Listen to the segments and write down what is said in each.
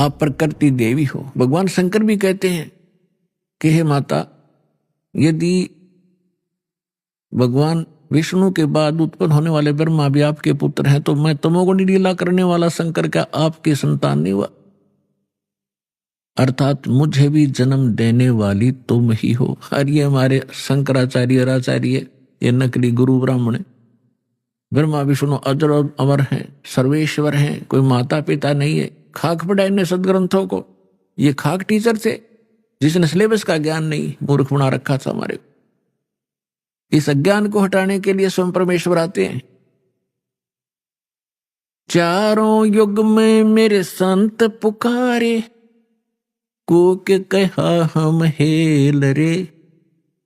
आप प्रकृति देवी हो। भगवान शंकर भी कहते हैं कि हे माता, यदि भगवान विष्णु के बाद उत्पन्न होने वाले ब्रह्मा भी आपके पुत्र हैं, तो मैं तमोगुणी लीला करने वाला शंकर क्या आपकी संतान नहीं हुआ? अर्थात मुझे भी जन्म देने वाली तुम ही हो। और ये हमारे शंकराचार्य आचार्य, ये नकली गुरु ब्राह्मण है। ब्रह्मा विष्णु अजर और अमर हैं, सर्वेश्वर हैं, कोई माता पिता नहीं है। खाक पढ़ा इन्हें सदग्रंथों को। ये खाक टीचर थे जिसने सिलेबस का ज्ञान नहीं, मूर्ख बना रखा था हमारे को। इस अज्ञान को हटाने के लिए स्वयं परमेश्वर आते हैं। चारों युग में मेरे संत पुकारे, कोक कहा हम हेल रे,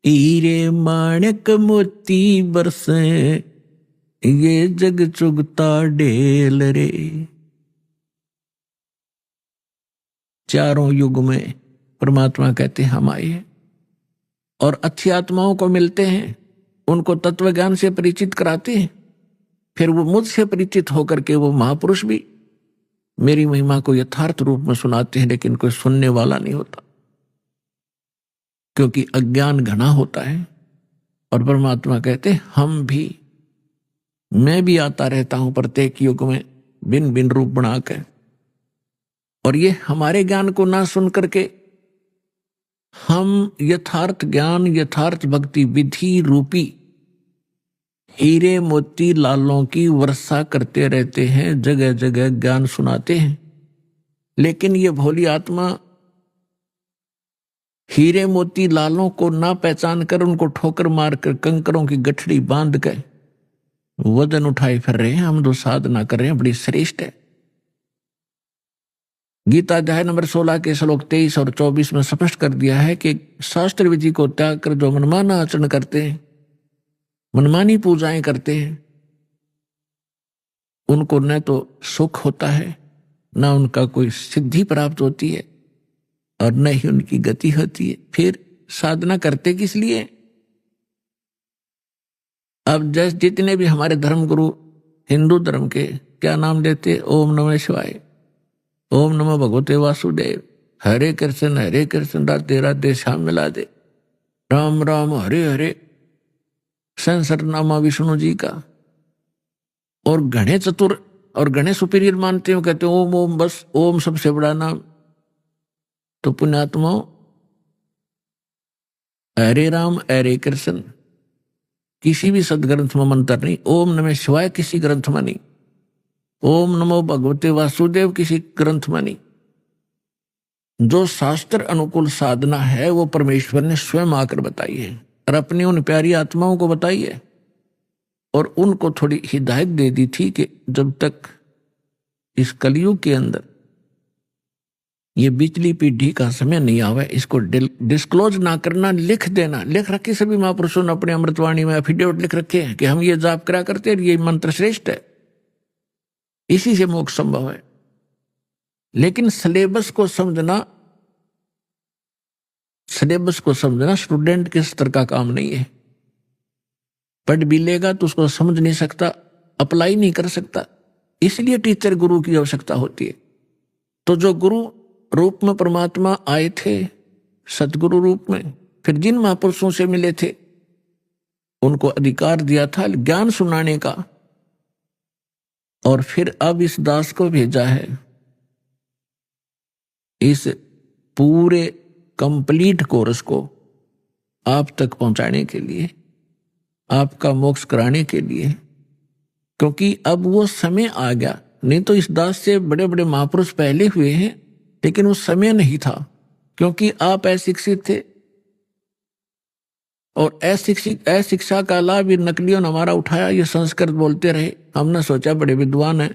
हीरे माणक मोती बरसे, ये जग चुगता ढेल रे। चारों युग में परमात्मा कहते हैं हम आए और अच्छी आत्माओं को मिलते हैं, उनको तत्व ज्ञान से परिचित कराते हैं। फिर वो मुझसे परिचित होकर के वो महापुरुष भी मेरी महिमा को यथार्थ रूप में सुनाते हैं, लेकिन कोई सुनने वाला नहीं होता, क्योंकि अज्ञान घना होता है। और परमात्मा कहते हैं हम भी, मैं भी आता रहता हूं प्रत्येक युग में भिन्न भिन्न रूप बनाकर, और ये हमारे ज्ञान को ना सुन करके हम यथार्थ ज्ञान, यथार्थ भक्ति विधि रूपी हीरे मोती लालों की वर्षा करते रहते हैं, जगह जगह ज्ञान सुनाते हैं। लेकिन ये भोली आत्मा हीरे मोती लालों को ना पहचान कर उनको ठोकर मारकर कंकरों की गठड़ी बांध कर वजन उठाए फिर रहे हैं। हम जो साधना कर रहे हैं बड़ी श्रेष्ठ है। गीता अध्याय नंबर 16 के श्लोक 23 और 24 में स्पष्ट कर दिया है कि शास्त्र विधि को त्याग कर जो मनमाना आचरण करते हैं, मनमानी पूजाएं करते हैं, उनको न तो सुख होता है, न उनका कोई सिद्धि प्राप्त होती है, और न ही उनकी गति होती है। फिर साधना करते किस लिए? अब जैसे जितने भी हमारे धर्म गुरु हिंदू धर्म के क्या नाम लेते, ओम नमः शिवाय, ओम नमो भगवते वासुदेव, हरे कृष्ण राधे राधे श्याम मिला दे, राम राम हरे हरे, सहस्रनामा विष्णु जी का, और गणे चतुर और गणे सुपीरियर मानते हो, कहते हो ओम ओम, बस ओम सबसे बड़ा नाम। तो पुण्यात्मा, हरे राम हरे कृष्ण किसी भी सदग्रंथ में मंत्र नहीं, ओम नमः शिवाय किसी ग्रंथ में नहीं, ओम नमो भगवते वासुदेव किसी ग्रंथ में नहीं। जो शास्त्र अनुकूल साधना है वो परमेश्वर ने स्वयं आकर बताई है, और अपनी उन प्यारी आत्माओं को बताई है, और उनको थोड़ी हिदायत दे दी थी कि जब तक इस कलयुग के अंदर ये बिजली पीढ़ी का समय नहीं आवे, इसको डिस्क्लोज ना करना, लिख देना। लिख रखे सभी महापुरुषों ने अपने अमृतवाणी में एफिडेविट लिख रखे हैं कि हम ये जाप करा करते हैं, ये मंत्र श्रेष्ठ है, इसी से मोक्ष संभव है। लेकिन सिलेबस को समझना स्टूडेंट के स्तर का काम नहीं है। पढ़ भी लेगा तो उसको समझ नहीं सकता, अप्लाई नहीं कर सकता, इसलिए टीचर गुरु की आवश्यकता होती है। तो जो गुरु रूप में परमात्मा आए थे, सतगुरु रूप में, फिर जिन महापुरुषों से मिले थे उनको अधिकार दिया था ज्ञान सुनाने का, और फिर अब इस दास को भेजा है इस पूरे कंप्लीट कोर्स को आप तक पहुंचाने के लिए, आपका मोक्ष कराने के लिए, क्योंकि अब वो समय आ गया। नहीं तो इस दास से बड़े बड़े महापुरुष पहले हुए हैं, लेकिन उस समय नहीं था, क्योंकि आप अशिक्षित थे, और अशिक्षा का लाभ नकलियों ने हमारा उठाया। ये संस्कृत बोलते रहे, हमने सोचा बड़े विद्वान हैं,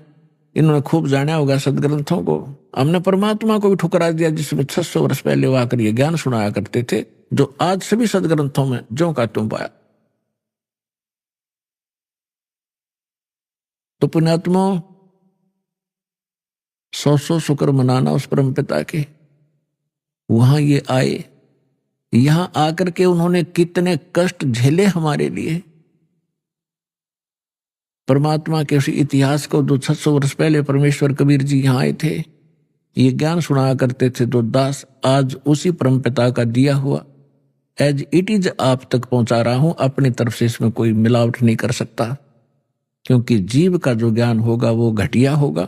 इन्होंने खूब जाना होगा सदग्रंथों को। हमने परमात्मा को भी ठुकरा दिया, जिसमें 600 वर्ष पहले वो आकर ये ज्ञान सुनाया करते थे, जो आज सभी सदग्रंथों में ज्यों का त्यों पाया। तो पुण्यात्मा, 100 शुक्र मनाना उस परम पिता के। वहां ये आए, यहां आकर के उन्होंने कितने कष्ट झेले हमारे लिए। परमात्मा के उस इतिहास को जो 600 वर्ष पहले परमेश्वर कबीर जी यहां आए थे, ये ज्ञान सुनाया करते थे तो दास आज उसी परमपिता का दिया हुआ एज इट इज आप तक पहुंचा रहा हूं। अपनी तरफ से इसमें कोई मिलावट नहीं कर सकता, क्योंकि जीव का जो ज्ञान होगा वो घटिया होगा,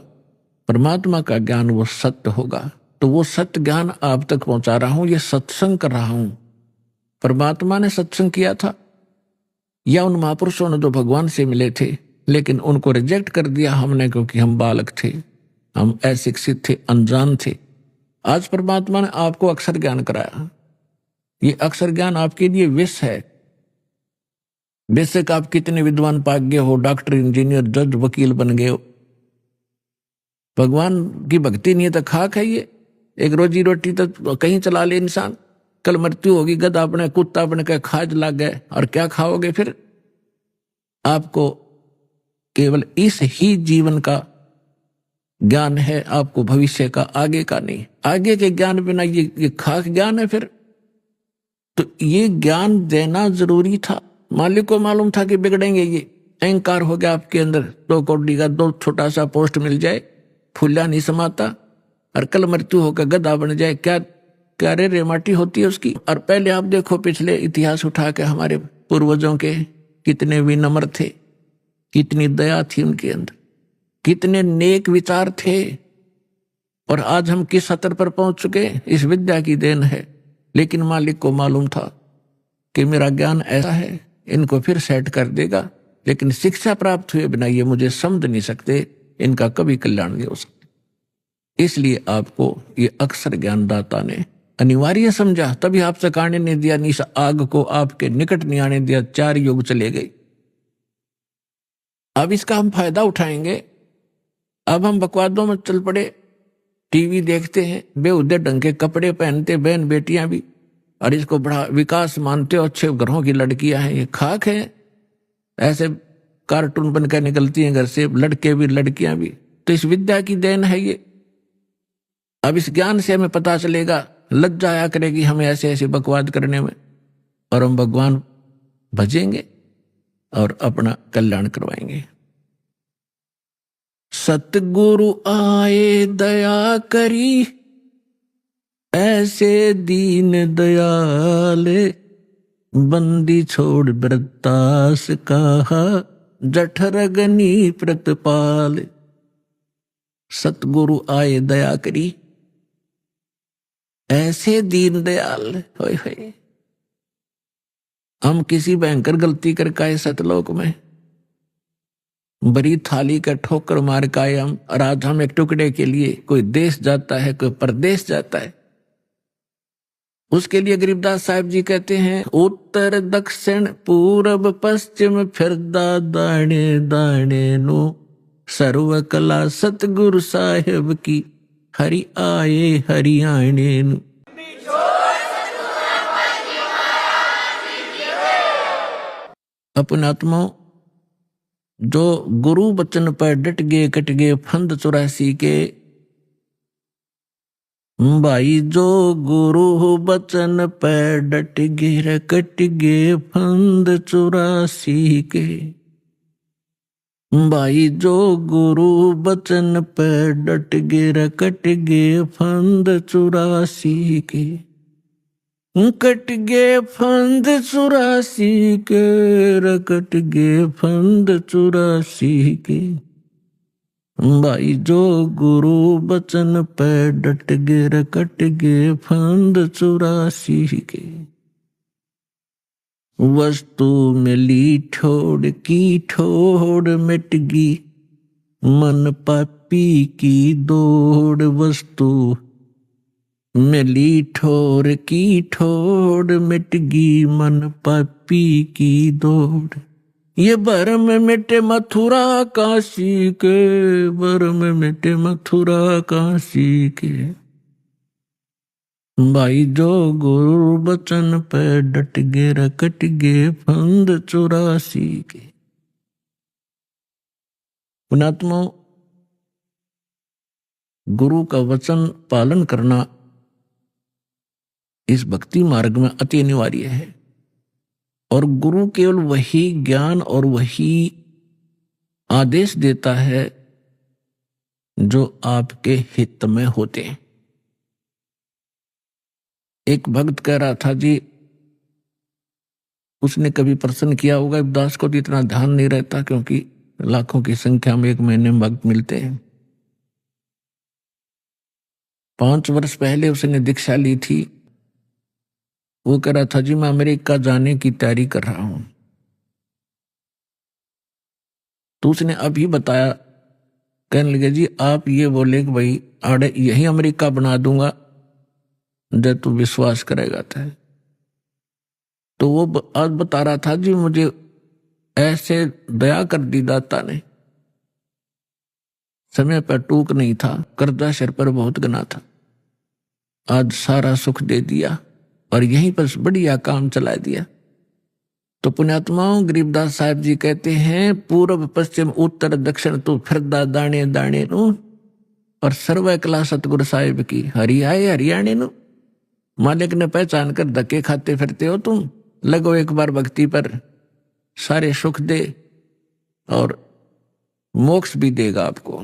परमात्मा का ज्ञान वो सत्य होगा। तो वो सत्य ज्ञान आप तक पहुंचा रहा हूं, ये सत्संग कर रहा हूं। परमात्मा ने सत्संग किया था या उन महापुरुषों ने जो भगवान से मिले थे, लेकिन उनको रिजेक्ट कर दिया हमने, क्योंकि हम बालक थे, हम अशिक्षित थे, अनजान थे। आज परमात्मा ने आपको अक्षर ज्ञान कराया। ये अक्षर ज्ञान आपके लिए विष है। बेशक आप कितने विद्वान पाग्य हो, डॉक्टर, इंजीनियर, जज, वकील बन गए हो, भगवान की भक्ति नहीं है तो खा खाइए। एक रोजी रोटी तो कहीं चला ले इंसान, कल मृत्यु होगी, गधा अपने कुत्ता अपने का खाज लग गए, और क्या खाओगे फिर? आपको केवल इस ही जीवन का ज्ञान है, आपको भविष्य का, आगे का नहीं। आगे के ज्ञान बिना ये खाक ज्ञान है फिर। तो ये ज्ञान देना जरूरी था। मालिक को मालूम था कि बिगड़ेंगे, ये अहंकार हो गया आपके अंदर, 2 कौड़ी का 2 छोटा सा पोस्ट मिल जाए, फूला नहीं समाता, और कल मृत्यु होकर गधा बन जाए, क्या क्या रे माटी होती है उसकी। और पहले आप देखो पिछले इतिहास उठा के, हमारे पूर्वजों के कितने विनम्र थे, कितनी दया थी उनके अंदर, कितने नेक विचार थे। और आज हम किस स्तर पर पहुंच चुके, इस विद्या की देन है। लेकिन मालिक को मालूम था कि मेरा ज्ञान ऐसा है, इनको फिर सेट कर देगा, लेकिन शिक्षा प्राप्त हुए बिना ये मुझे समझ नहीं सकते, इनका कभी कल्याण नहीं हो सकता। इसलिए आपको ये अक्षर ज्ञानदाता ने अनिवार्य समझा, तभी आपसे काटने नहीं दिया, निस आग को आपके निकट नहीं आने दिया, 4 युग चले गए। अब इसका हम फायदा उठाएंगे। अब हम बकवादों में चल पड़े, टीवी देखते हैं, बेहुदे ढंग के कपड़े पहनते बहन बेटियां भी, और इसको बड़ा विकास मानते हो, अच्छे घरों की लड़कियां हैं, ये खाक है। ऐसे कार्टून बनकर निकलती हैं घर से, लड़के भी लड़कियां भी। तो इस विद्या की देन है ये। अब इस ज्ञान से हमें पता चलेगा, लज्जा आया करेगी हमें ऐसे ऐसे बकवाद करने में, और हम भगवान भजेंगे और अपना कल्याण करवाएंगे। सतगुरु आए दया करी, ऐसे दीन दयाले, बंदी छोड़ वृत्तास कहा, जठरगनी प्रतिपाल। सतगुरु आए दया करी, ऐसे दीन दयाल। होय होय, हम किसी भयंकर गलती कर काए सतलोक में बड़ी थाली का ठोकर मार का हम, और आज हम एक टुकड़े के लिए कोई देश जाता है, कोई परदेश जाता है, उसके लिए गरीबदास साहब जी कहते हैं, उत्तर दक्षिण पूरब पश्चिम फिरदा दाणे दाणे नो, सर्व कला सतगुरु साहेब की, हरि आए हरियाणे नु। अपने आत्माओं, जो गुरु बचन पर डट गए कट गए फंद 84 के, भाई जो गुरु बचन पर डट गए कट गए फंद 84 के, भाई जो गुरु बचन पर डट गए कट गए फंद 84 के, कट गए फंद 84 के, कट गए फंद 84 के, भाई जो गुरु बचन पे डट गए कट गए फंद 84 के। वस्तु मिली ठोड़ की ठोड़ मिट गई, मन पापी की दौड़। वस्तु मिली ठोर की ठोड़ मिट गई, मन पापी की दौड़। ये भरम मिटे मथुरा काशी के, भरम मिटे मथुरा काशी के, भाई जो गुरु बचन पे डट गे रकट गे फंद 84 के। पुणात्मा, गुरु का वचन पालन करना इस भक्ति मार्ग में अति अनिवार्य है। और गुरु केवल वही ज्ञान और वही आदेश देता है जो आपके हित में होते हैं। एक भक्त कह रहा था जी, उसने कभी प्रश्न किया होगा, दास को तो इतना ध्यान नहीं रहता क्योंकि लाखों की संख्या में एक महीने में भक्त मिलते हैं। 5 वर्ष पहले उसने दीक्षा ली थी। वो कह रहा था जी मैं अमेरिका जाने की तैयारी कर रहा हूं। तो उसने अभी बताया, कहने लगे जी आप ये बोले कि भाई आड़े यही अमेरिका बना दूंगा जब तू विश्वास करेगा तो वो आज बता रहा था जी मुझे ऐसे दया कर दी दाता ने, समय पर टूक नहीं था, कर्जा सिर पर बहुत गना था, आज सारा सुख दे दिया और यहीं पर बढ़िया काम चला दिया। तो पुण्यात्माओं गरीबदास साहब जी कहते हैं, पूर्व पश्चिम उत्तर दक्षिण तू फिरदा दाने दाने नु, और सर्व कला सतगुरु साहिब की हरि आए हरियाणे नु। मालिक ने पहचान कर धक्के खाते फिरते हो तुम, लगो एक बार भक्ति पर, सारे सुख दे और मोक्ष भी देगा आपको।